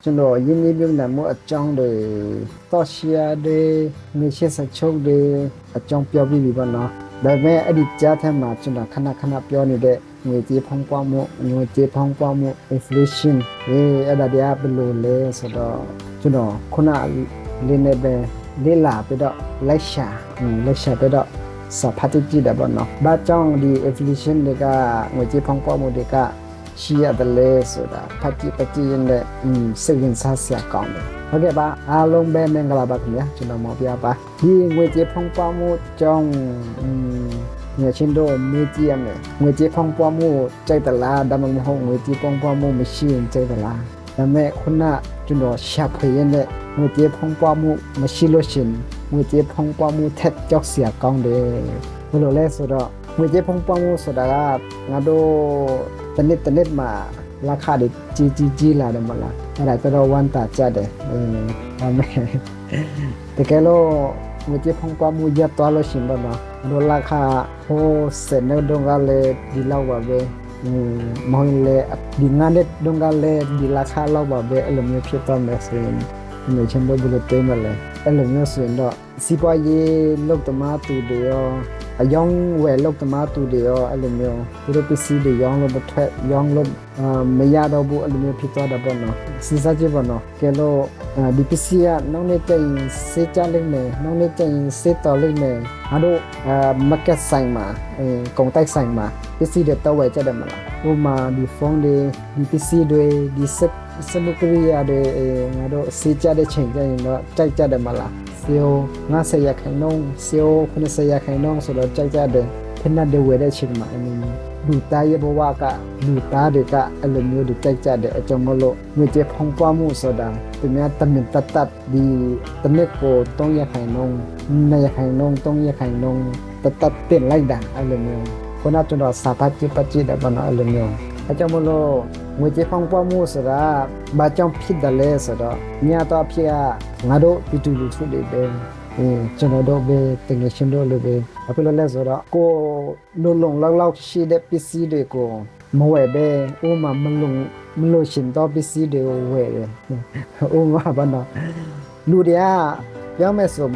ကျွန်တော်ရင်းနှီးမြှုပ်နှံမှုအကြောင်းတွေတော့ share တွေမြေရှင်းစချုပ်တွေအကြောင်းပြောပြပြီပေါ့နော်ဒါပေမဲ့အဲ့ဒီကြားထဲမှာကျွန်တော်ခဏပြောနေတဲ့ငွေကြေးဖောင်းပွားမှုငွေကြေးဖောင်းပွားမှု inflation အဲ့ဒါတရားဘယ်လိုလဲဆိုတော့ကျွန်တော်ခုနလေးနဲ့ပဲလေးလာပြီးတော့လိုက်ရှာပြီးတော့စာဖတ်ကြည့်တယ်ပေါ့နော်ဘာကြောင့်ဒီ inflation တွေကငွေကြေးဖောင်းပွားမှုတွေကရှိရတယ်လဲဆိုတာဖတ်ကြည့်ရင်လည်းစိတ်ဝင်စားစရာကောင်းတယ်ဟုတ်ကဲ့ပါအားလုံးပဲမင်္ဂလာပါခင်ဗျာကျွန်တော်မော်ပြပါဒီငွေကြေးဖောင်းပွားမှုကြောင့်ငွေချင်းတို့မေးကြည့်ရမယ်ငွေကြေးဖောင်းပွားမှုကြိုက်သလားဒါမှမဟုတ်ငွေကြေးဖောင်းပွားမှုမရှိရင်ကြိုက်သလားဒါပေမဲ့ခုနကျွန်တော်ရှာဖွေရတဲ့ငွေကြေးဖောင်းပွားမှုမရှိလို့ရှင်ငွေကြေးဖောင်းပွားမှုထက်ကြောက်စရာကောင်းတယ်ဘယ်လိုလဲဆိုတော့ငွေကြေးဖောင်းပွားမှုဆိုတာကငါတို့တနစ်မှာราคาတွေကြီးလာတယ်မလားအဲ့ဒါတော့ဝန်တာကြတယ်ဒါမဲ့တကယ်လို့ငွေကြေးဖောင်းပွားမှုရပ်သွားလို့ရှင်တော့နော်ราคาဟိုစနေတော့ကလည်းဒီလောက်ပါပဲမဟုတ်လေဒီငါနဲ့တော့ကလည်းဒီราคาလောက်ပါပဲအဲ့လိုမျိုးဖြစ်သွားမယ်ဆိုရင်ငွေချင်းတို့ဘယ်လိုပေးမလဲအဲ့လိုမျိုးဆိုရင်တော့စီးပွားရေးလုပ်သမားသူတွေရောအယောင်ဝယ်လုပ်သမားသူတွေရောအဲ့လိုမျိုးသူတို့ပစ္စည်းတွေရောင်းလို့တစ်ထက်ရောင်းလို့မရတော့ဘူးအဲ့လိုမျိုးဖြစ်သွားတာပေါ့နော်စဉ်းစားကြည့်ပါနော်ကဲလို့ဒီပစ္စည်းကနောက်နေ့ကျရင်စေးကြလိမ့်မယ်နောက်နေ့ကျရင်စေးတော်လိမ့်မယ်အားတို့market ဆိုင်မှာကုန်တိုက်ဆိုင်မှာပစ္စည်းတွေတော့ဝယ်ကြတယ်မလားဥပမာဒီဖုန်းတွေဒီပစ္စည်းတွေဒီစမုကရိယာတွေငါတို့စေးကြတဲ့ချိန်ကျရင်တော့ကြိုက်ကြတယ်မလား50ရာခိုင်နှုန်း90ရာခိုင်နှုန်းဆိုတော့ကြိုက်ကြတယ်ခဏတည်းဝယ်တဲ့ချိန်မှာလူသားရဲ့ဘဝကလူသားတွေကအဲ့လိုမျိုးတွေကြိုက်ကြတယ်အကြောင်းမလို့ငွေကြေးဖောင်းပွားမှုဆိုတာသူများတမင်တတ်ဒီတနစ်ကို3ရာခိုင်နှုန်း2ရာခိုင်နှုန်း3ရာခိုင်နှုန်းတတ်တင်လိုက်တာအဲ့လိုမျိုးခုနကျွန်တော်စာပတ်ကြည့်တယ်ဘာလို့အဲ့လိုမျိုးအကြောင်းမလို့ငွေကြေးဖောင်းပွားမှုဆိုတာဘာကြောင့်ဖြစ်တယ်လဲဆိုတော့မြတ်တော့ဖြစ်ငါတို့ပြည်သူလူထုတွေပဲကျွန်တော်တို့ပဲတကယ်ရှင်တို့လိုပဲအခုလည်းလဲဆိုတော့ကိုလုံလောက်ရှိတဲ့ပစ္စည်းတွေကိုမဝယ်ပဲဥမာမလုံရှင်တော့ပစ္စည်းတွေကိုဝယ်တယ်ဥမာဘာနော်လူတွေကပြောမယ်ဆို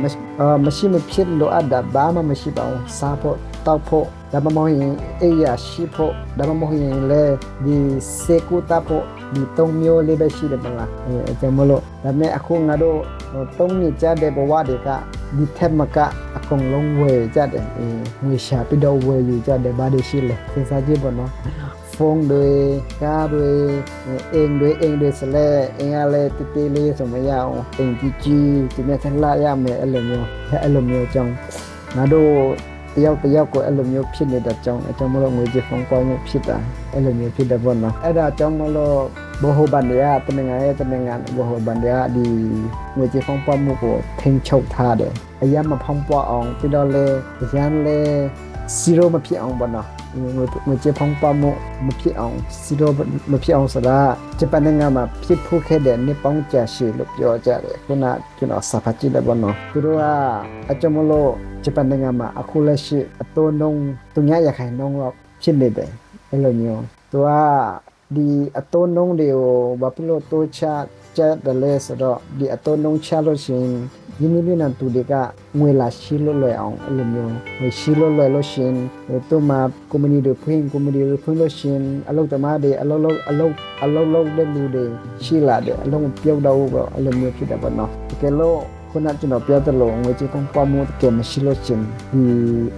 မရှိမဖြစ်လို့အပ်တာဘာမှမရှိပါဘူးစားဖို့တောက်ဖို့ဒါမှမဟုတ်ရင်အိယာရှိဖို့ဒါမှမဟုတ်ရင်လေဒီစေကူတာဖို့ဒီ၃မျိုးလေးပဲရှိတယ်မလားအဲကြောင့်မလို့ဒါပေမဲ့အခုငါတို့၃နှစ်ကြာတဲ့ဘဝတွေကဒီထက်မကအကုန်လုံးဝယ်ကြတယ်ငွေရှာပြီးတော့ဝယ်ယူကြတယ်ဘာတွေရှိလဲစဉ်းစားကြည့်ပါနော်ဖုန်းတွေကားတွေအိမ်တွေစလဲအိမ်ကလည်းတေးလေးဆိုမရအောင်အိမ်ကြီးဒီမဲ့ထလာရမယ်အဲ့လိုမျိုးကြောင့်ငါတို့တယောက်ကိုအဲ့လိုမျိုးဖြစ်နေတဲ့ကြောင့်အကြောင်းမလို့ငွေကြေးဖုန်းကောင်းမှုဖြစ်တာအဲ့လိုမျိုးဖြစ်တယ်ပေါ့နော်အဲ့ဒါကြောင့်မလို့ဘဟိုဘန်တွေကတမင်ငါဘဟိုဘန်တွေကဒီငွေကြေးဖုန်းပွားမှုကိုထိန်းချုပ်ထားတယ်အရင်မဖုန်းပွားအောင်ပြီးတော့လေရန်လေ0မဖြစ်အောင်ပေါ့နော်ငွေကြေးဖုန်းပွားမှုမဖြစ်အောင်0မဖြစ်အောင်ဆိုတာဂျပန်နိုင်ငံမှာဖြစ်ဖို့ခဲ့တဲ့နှစ်ပေါင်းကြာရှည်လို့ပြောကြတယ်ခုနကျွန်တော်စာဖတ်ကြည့်တယ်ပေါ့နော်သူတို့ကအကြောင်းမလို့ဂျပန်နိုင်ငံမှာအခုလက်ရှိအတိုးနှုန်း300ရာခိုင်နှုန်းလောက်ဖြစ်နေတယ်အဲ့လိုမျိုးသူကဒီအတိုးနှုန်းတွေကိုဘာဖြစ်လို့တိုးချတယ်လဲဆိုတော့ဒီအတိုးနှုန်းချလို့ရှိရင်ဒီနည်းနဲ့သူတွေကငွေလာရှိလို့လွယ်အောင်အဲ့လိုမျိုးငွေရှိလို့လွယ်လို့ရှင်သူမှကွန်မြူနီတွေဖွင့်လို့ရှင်အလုပ်သမားတွေအလုပ်လုပ်တဲ့လူတွေရှိလာတယ်အလုံးပြုတ်တော့ဘူးအဲ့လိုမျိုးဖြစ်တယ်ပေါ့နော်တကယ်လို့ခုနကျွန်တော်ပြောသလိုငွေကြေးပုံပေါ်မှုတကယ်မရှိလို့ရှင်ဒီ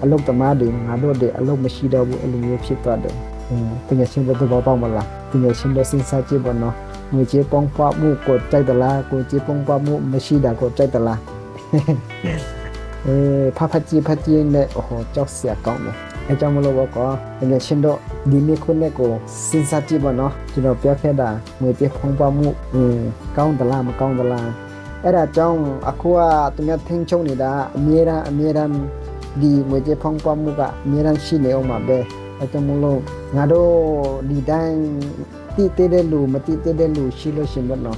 အလုပ်သမားတွေငါတို့တွေအလုပ်မရှိတော့ဘူးအဲ့လိုမျိုးဖြစ်သွားတယ်ပညာရှင်တို့တော့ပေါ့မလားပညာရှင်တို့စဉ်းစားကြည့်ပါနော်ငွေကြေးပုံပေါ်မှုကိုကြိုက်သလားကိုကြေးပုံပေါ်မှုမရှိတာကိုကြိုက်သလားဖတ်ကြည့်နဲ့ဟောကြောက်စရာကောင်းတယ်အဲကြောင့်မလို့ကောပညာရှင်တို့ဒီနေ့ခုနဲ့ကိုစဉ်းစားကြည့်ပါနော်ကျွန်တော်ပြောခဲ့တာငွေကြေးပုံပေါ်မှုကောင်းသလားမကောင်းသလားအဲ့ဒါကြောင့်အခုကသူများထင်းချုံနေတာအမြဲတမ်းဒီငွေကြေးဖုံးပွားမှုကအမြဲတမ်းရှိနေအောင်ပါပဲအဲကြောင့်မလို့ငါတို့ဒီတိုင်းတိတဲတဲ့လူမတိတဲတဲ့လူရှိလို့ရှင်ပေါ့နော်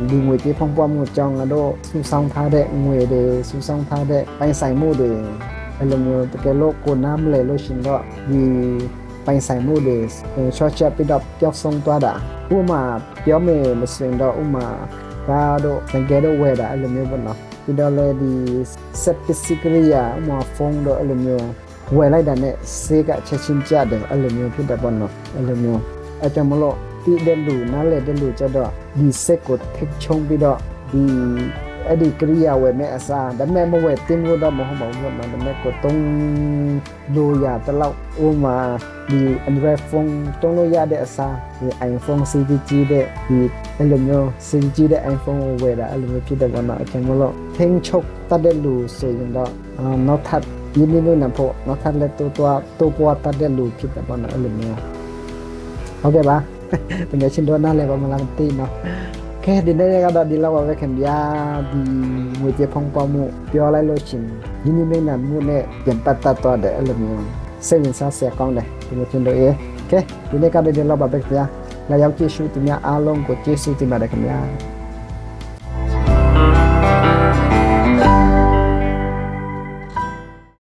ဒီငွေကြေးဖုံးပွားမှုကြောင့်ငါတို့စုဆောင်းထားတဲ့ငွေတွေစုဆောင်းထားတဲ့ပိုင်ဆိုင်မှုတွေအဲ့လိုမျိုးတကယ်လို့ကိုနားမလဲလို့ရှင်တော့ဒီပိုင်ဆိုင်မှုတွေရှော့ချက်ပြီးတော့ပျောက်ဆုံးသွားတာ ဥမာပြောမယ်မစင်တော့ဥမာကားတို့ငကဲတော့ဝယ်တာအဲ့လိုမျိုးပေါ့နော်ပြီးတော့လေဒီ set physical ရဥမာဖုန်းတော့အဲ့လိုမျိုးဝယ်လိုက်တာနဲ့စေးကချက်ချင်းကြတယ်အဲ့လိုမျိုးဖြစ်တယ်ပေါ့နော်အဲ့လိုမျိုးအဲ့ကြောင့်မလို့ဒီတဲ့လူနားလေတဲ့လူကြတော့ဒီစက်ကိုထိချုံပြီးတော့ဒီအဲ့ဒီကရိယာဝယ်မဲ့အစားဒါပေမဲ့မဝယ်တင်လို့တော့မဟုတ်ပါဘူးနော်ဒါပေမဲ့ကိုတုံးလို့ရတလောက်ဥမာဒီ Android phone တုံးလို့ရတဲ့အစားဒီ iPhone CG တဲ့ဒီအဲ့လိုမျိုး CG တဲ့ iPhone ဝယ်တာအဲ့လိုမျိုးဖြစ်တယ်ပေါ့နော်အချိန်မလို့ထင်းချုပ်တတ်တဲ့လူဆိုရင်တော့နောက်ထပ်ဒီနေ့လို့နဖို့နောက်ထပ်လက်တော့ပွားတတ်တဲ့လူဖြစ်တယ်ပေါ့နော်အဲ့လိုမျိုးဟုတ်ကဲ့ပါတကယ်ချင်းတော့နားလဲပါမလားမသိနော်ကဲဒီနေ့ကတော့ဒီလောက်ပါပဲခင်ဗျာဒီငွေကြေးဖုံးပေါမှုပြောလိုက်လို့ချင်းဒီနေ့နဲ့မှုနဲ့ပြန်ပတ်သက်တော့တယ်အဲ့လိုမျိုးစိတ်ဝင်စားစရာကောင်းတယ်ဒီလိုချင်းတော့ကဲဒီနေ့ကတော့ဒီလောက်ပါပဲခင်ဗျာလာရောက်ကြည့်ရှုသူများအားလုံးကိုကျေးဇူးတင်ပါတယ်ခင်ဗျာ